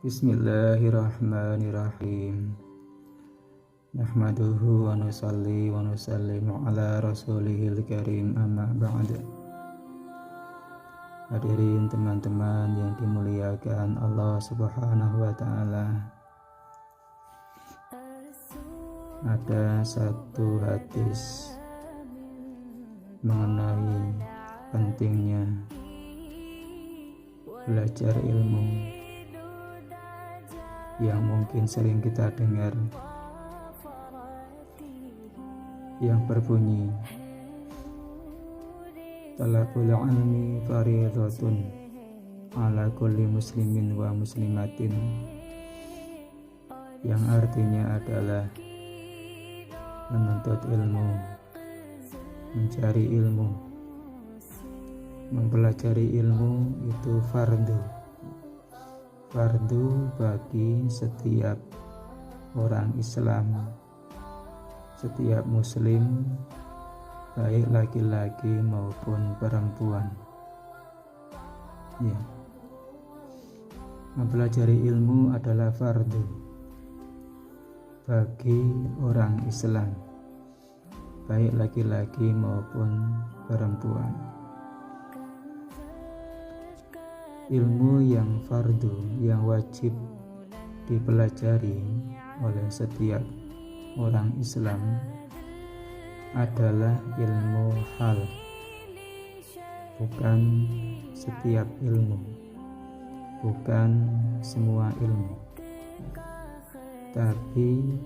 Bismillahirrahmanirrahim. Nahmaduhu wa nusalli wa nusallimu ala rasulihil karim, amma ba'd. Hadirin teman-teman yang dimuliakan Allah Subhanahu wa ta'ala, ada satu hadis mengenai pentingnya belajar ilmu yang mungkin sering kita dengar, yang berbunyi, talabul ilmi fardhatun ala kulli muslimin wa muslimatin, yang artinya adalah menuntut ilmu, mencari ilmu, mempelajari ilmu itu fardu bagi setiap orang Islam, setiap muslim, baik laki-laki maupun perempuan. Ya. Mempelajari ilmu adalah fardu bagi orang Islam, baik laki-laki maupun perempuan. Ilmu yang fardu, yang wajib dipelajari oleh setiap orang Islam adalah ilmu hal, bukan setiap ilmu, bukan semua ilmu, tapi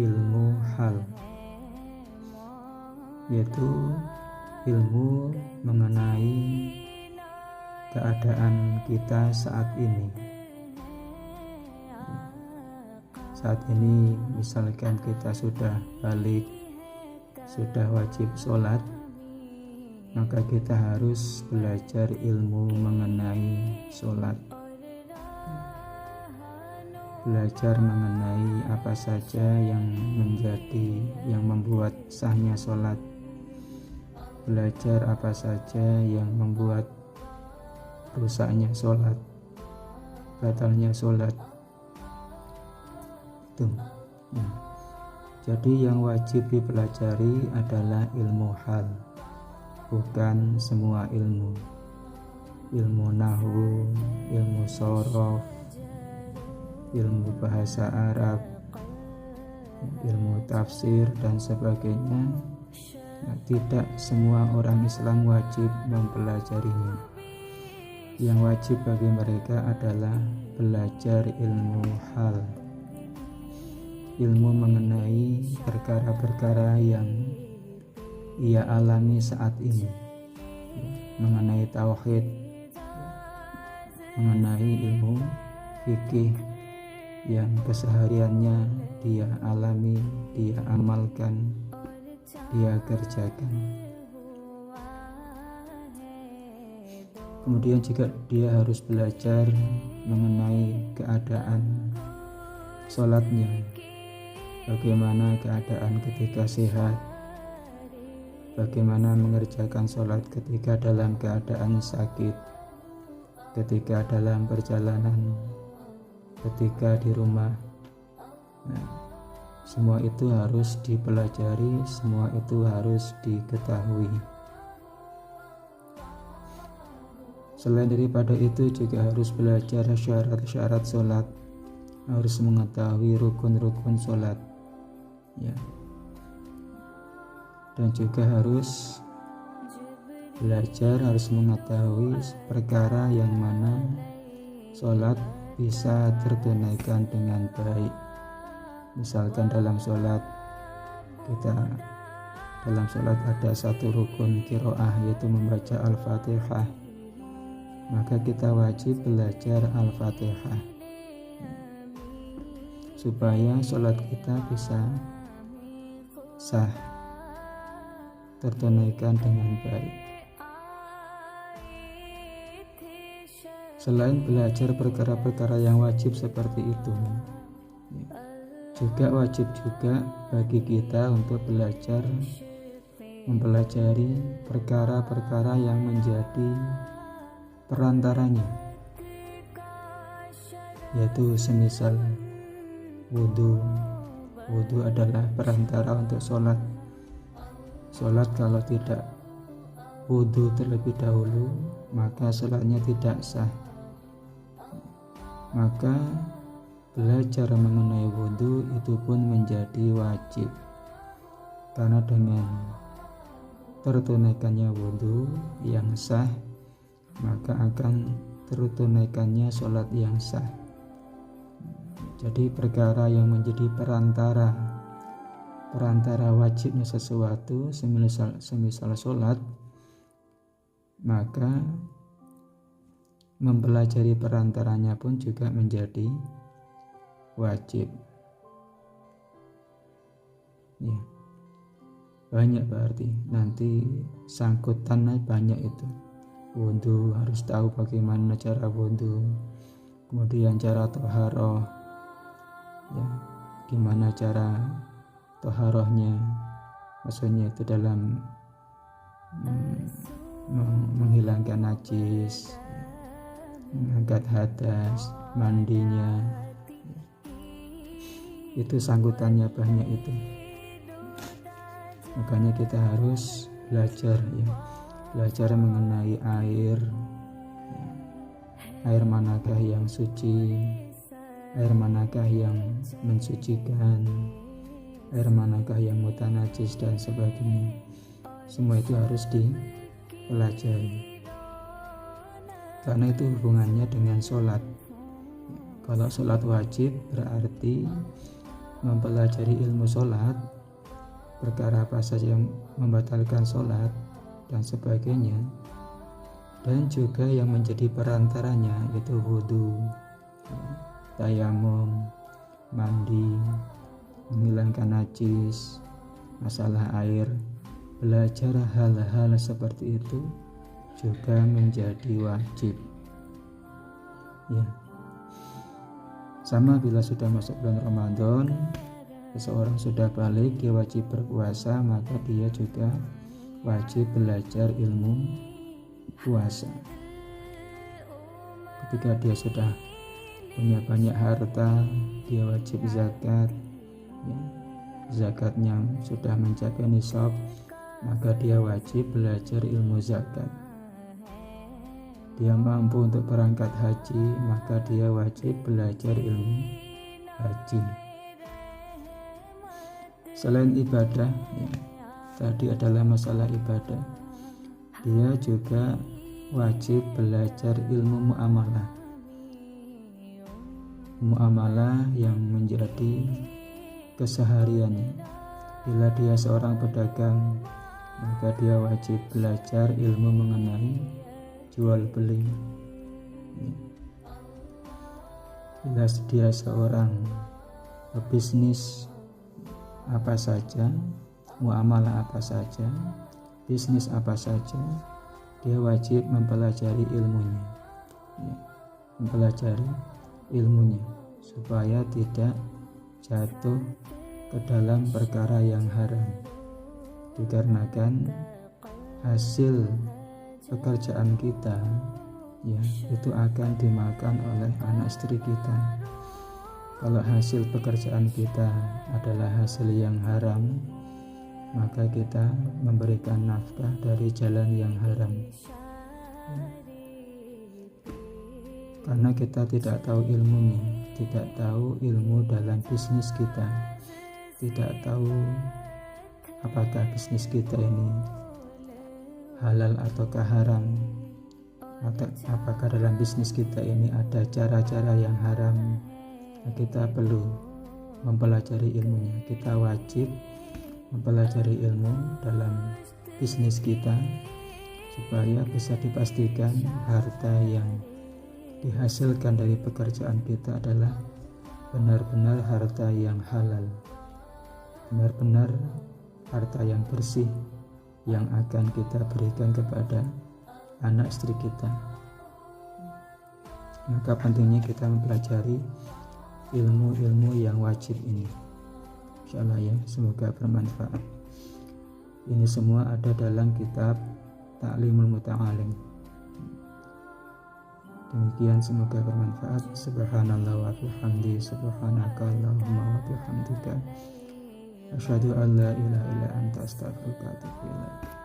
ilmu hal, yaitu ilmu mengenai keadaan kita saat ini. Saat ini misalkan kita sudah balik, sudah wajib sholat, maka kita harus belajar ilmu mengenai sholat, belajar mengenai apa saja yang membuat sahnya sholat, belajar apa saja yang membuat rusaknya sholat, batalnya sholat. Tuh. Ya. Jadi yang wajib dipelajari adalah ilmu hal, bukan semua ilmu. Ilmu nahwu, ilmu shorof, ilmu bahasa Arab, ilmu tafsir dan sebagainya. Nah, tidak semua orang Islam wajib mempelajarinya. Yang wajib bagi mereka adalah belajar ilmu hal, ilmu mengenai perkara-perkara yang ia alami saat ini, mengenai tauhid, mengenai ilmu fikih yang kesehariannya dia alami, dia amalkan, dia kerjakan. Kemudian juga dia harus belajar mengenai keadaan sholatnya, bagaimana keadaan ketika sehat, bagaimana mengerjakan sholat ketika dalam keadaan sakit, ketika dalam perjalanan, ketika di rumah. Nah, semua itu harus dipelajari, semua itu harus diketahui. Selain daripada itu juga harus belajar syarat-syarat sholat, harus mengetahui rukun-rukun sholat, ya. Dan juga harus belajar, harus mengetahui perkara yang mana sholat bisa tertunaikan dengan baik. Misalkan dalam sholat ada satu rukun qiraah, yaitu membaca Al-Fatihah, maka kita wajib belajar Al-Fatihah supaya sholat kita bisa sah, tertunaikan dengan baik. Selain belajar perkara-perkara yang wajib seperti itu, juga wajib juga bagi kita untuk belajar mempelajari perkara-perkara yang menjadi perantaranya, yaitu semisal wudhu. Wudhu adalah perantara untuk sholat. Sholat kalau tidak wudhu terlebih dahulu, maka sholatnya tidak sah. Maka belajar mengenai wudhu itu pun menjadi wajib, karena dengan tertunaikannya wudhu yang sah, maka akan tertunaikannya sholat yang sah. Jadi perkara yang menjadi perantara wajibnya sesuatu, semisal sholat, maka mempelajari perantaranya pun juga menjadi wajib. Ya, banyak berarti nanti sangkutannya banyak itu. Wudhu harus tahu bagaimana cara wudhu, kemudian cara toharoh, ya, gimana cara toharohnya, maksudnya itu dalam menghilangkan najis, mengangkat hadas, mandinya, itu sangkutannya banyak itu. Makanya kita harus belajar, ya, belajar mengenai air manakah yang suci, air manakah yang mensucikan, air manakah yang mutanajis dan sebagainya. Semua itu harus dipelajari, karena itu hubungannya dengan sholat. Kalau sholat wajib berarti mempelajari ilmu sholat, perkara apa saja yang membatalkan sholat dan sebagainya, dan juga yang menjadi perantaranya yaitu wudhu, tayamum, mandi, menghilangkan najis, masalah air. Belajar hal-hal seperti itu juga menjadi wajib, ya. Sama bila sudah masuk bulan Ramadan, seseorang sudah balik, dia wajib berpuasa, maka dia juga wajib belajar ilmu puasa. Ketika dia sudah punya banyak harta, dia wajib zakat, ya. Zakatnya sudah mencapai nisab, maka dia wajib belajar ilmu zakat. Dia mampu untuk berangkat haji, maka dia wajib belajar ilmu haji. Selain ibadah, ya, tadi adalah masalah ibadah, dia juga wajib belajar ilmu muamalah. Muamalah yang menjadi kesehariannya. Bila dia seorang pedagang, maka dia wajib belajar ilmu mengenai jual beli. Bila dia seorang pebisnis apa saja, muamalah apa saja, bisnis apa saja, dia wajib mempelajari ilmunya, ya, mempelajari ilmunya supaya tidak jatuh ke dalam perkara yang haram, dikarenakan hasil pekerjaan kita, ya, itu akan dimakan oleh anak istri kita. Kalau hasil pekerjaan kita adalah hasil yang haram, maka kita memberikan nafkah dari jalan yang haram, karena kita tidak tahu ilmunya, tidak tahu ilmu dalam bisnis kita, tidak tahu apakah bisnis kita ini halal ataukah haram, atau apakah dalam bisnis kita ini ada cara-cara yang haram. Kita perlu mempelajari ilmunya. Kita wajib mempelajari ilmu dalam bisnis kita supaya bisa dipastikan harta yang dihasilkan dari pekerjaan kita adalah benar-benar harta yang halal, benar-benar harta yang bersih yang akan kita berikan kepada anak istri kita. Maka pentingnya kita mempelajari ilmu-ilmu yang wajib ini. Insyaallah, ya, semoga bermanfaat. Ini semua ada dalam kitab Ta'limul Muta'alim. Demikian, semoga bermanfaat. Subhanallah wa bihamdi, subhanaka Allahumma wa bihamdika, asyhadu an la ilaha illa anta, astaghfiruka wa atubu ilaik.